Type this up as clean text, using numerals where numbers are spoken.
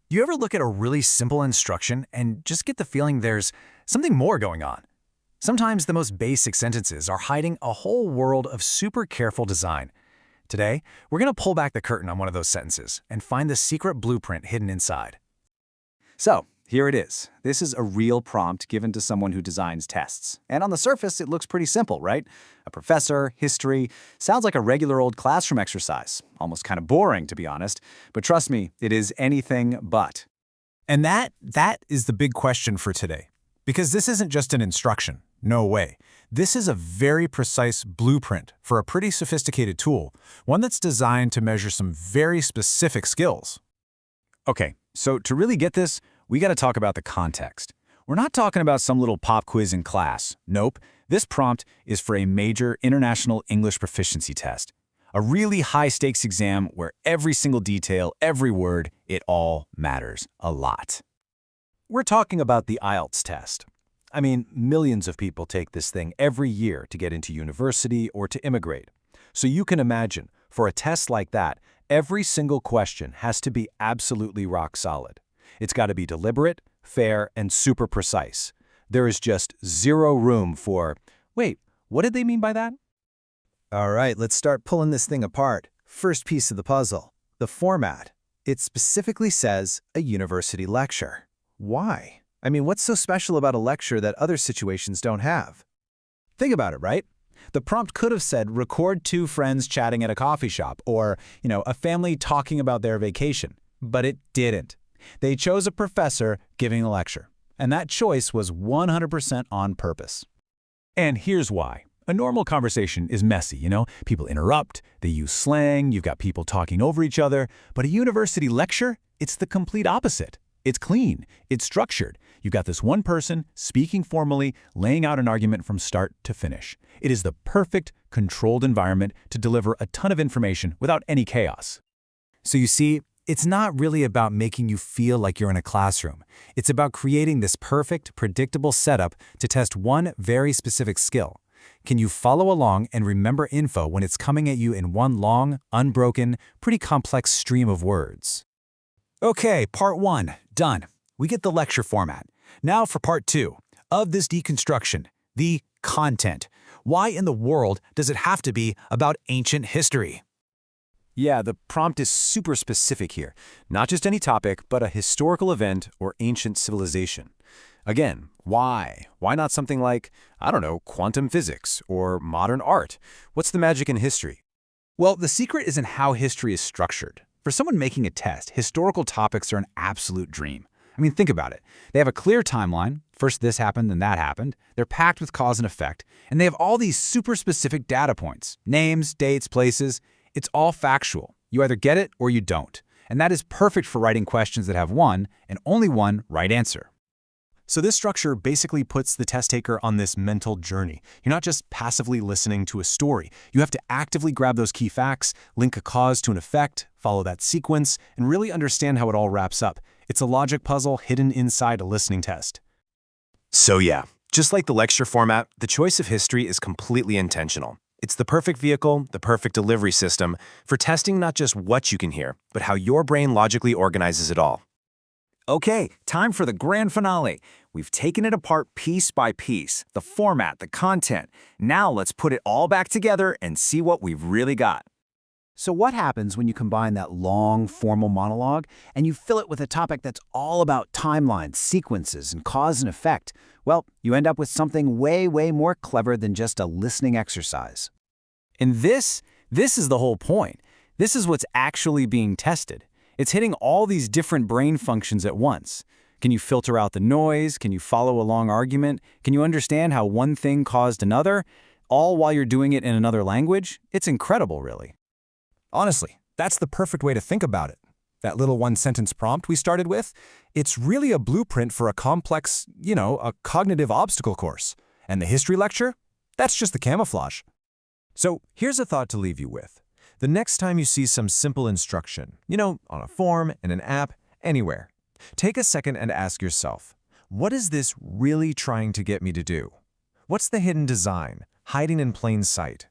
Do you ever look at a really simple instruction and just get the feeling there's something more going on? Sometimes the most basic sentences are hiding a whole world of super careful design. Today, we're going to pull back the curtain on one of those sentences and find the secret blueprint hidden inside. So, here it is. This is a real prompt given to someone who designs tests. And on the surface, it looks pretty simple, right? A professor, history, sounds like a regular old classroom exercise. Almost kind of boring, to be honest. But trust me, it is anything but. And that is the big question for today. Because this isn't just an instruction. No way. This is a very precise blueprint for a pretty sophisticated tool, one that's designed to measure some very specific skills. Okay, so to really get this, we got to talk about the context. We're not talking about some little pop quiz in class. Nope. This prompt is for a major international English proficiency test. A really high-stakes exam where every single detail, every word, it all matters a lot. We're talking about the IELTS test. I mean, millions of people take this thing every year to get into university or to immigrate. So you can imagine, for a test like that, every single question has to be absolutely rock solid. It's got to be deliberate, fair, and super precise. There is just zero room for, wait, what did they mean by that? All right, let's start pulling this thing apart. First piece of the puzzle, the format. It specifically says a university lecture. Why? I mean, what's so special about a lecture that other situations don't have? Think about it, right? The prompt could have said, record two friends chatting at a coffee shop, or, a family talking about their vacation. But it didn't. They chose a professor giving a lecture. And that choice was 100% on purpose. And here's why. A normal conversation is messy, People interrupt, they use slang, you've got people talking over each other. But a university lecture, it's the complete opposite. It's clean, it's structured. You've got this one person speaking formally, laying out an argument from start to finish. It is the perfect, controlled environment to deliver a ton of information without any chaos. So you see, it's not really about making you feel like you're in a classroom. It's about creating this perfect, predictable setup to test one very specific skill. Can you follow along and remember info when it's coming at you in one long, unbroken, pretty complex stream of words? Okay, part one, done. We get the lecture format. Now for part two of this deconstruction, the content. Why in the world does it have to be about ancient history? Yeah, the prompt is super specific here. Not just any topic, but a historical event or ancient civilization. Again, why? Why not something like, quantum physics or modern art? What's the magic in history? Well, the secret is in how history is structured. For someone making a test, historical topics are an absolute dream. I mean, think about it. They have a clear timeline. First this happened, then that happened. They're packed with cause and effect. And they have all these super specific data points. Names, dates, places. It's all factual. You either get it or you don't. And that is perfect for writing questions that have one and only one right answer. So this structure basically puts the test taker on this mental journey. You're not just passively listening to a story. You have to actively grab those key facts, link a cause to an effect, follow that sequence, and really understand how it all wraps up. It's a logic puzzle hidden inside a listening test. So yeah, just like the lecture format, the choice of history is completely intentional. It's the perfect vehicle, the perfect delivery system for testing not just what you can hear, but how your brain logically organizes it all. Okay, time for the grand finale. We've taken it apart piece by piece, the format, the content. Now let's put it all back together and see what we've really got. So what happens when you combine that long, formal monologue and you fill it with a topic that's all about timelines, sequences, and cause and effect? Well, you end up with something way, way more clever than just a listening exercise. And this is the whole point. This is what's actually being tested. It's hitting all these different brain functions at once. Can you filter out the noise? Can you follow a long argument? Can you understand how one thing caused another, all while you're doing it in another language? It's incredible, really. Honestly, that's the perfect way to think about it. That little one-sentence prompt we started with, it's really a blueprint for a complex, a cognitive obstacle course. And the history lecture? That's just the camouflage. So here's a thought to leave you with. The next time you see some simple instruction, on a form, in an app, anywhere, take a second and ask yourself, what is this really trying to get me to do? What's the hidden design, hiding in plain sight?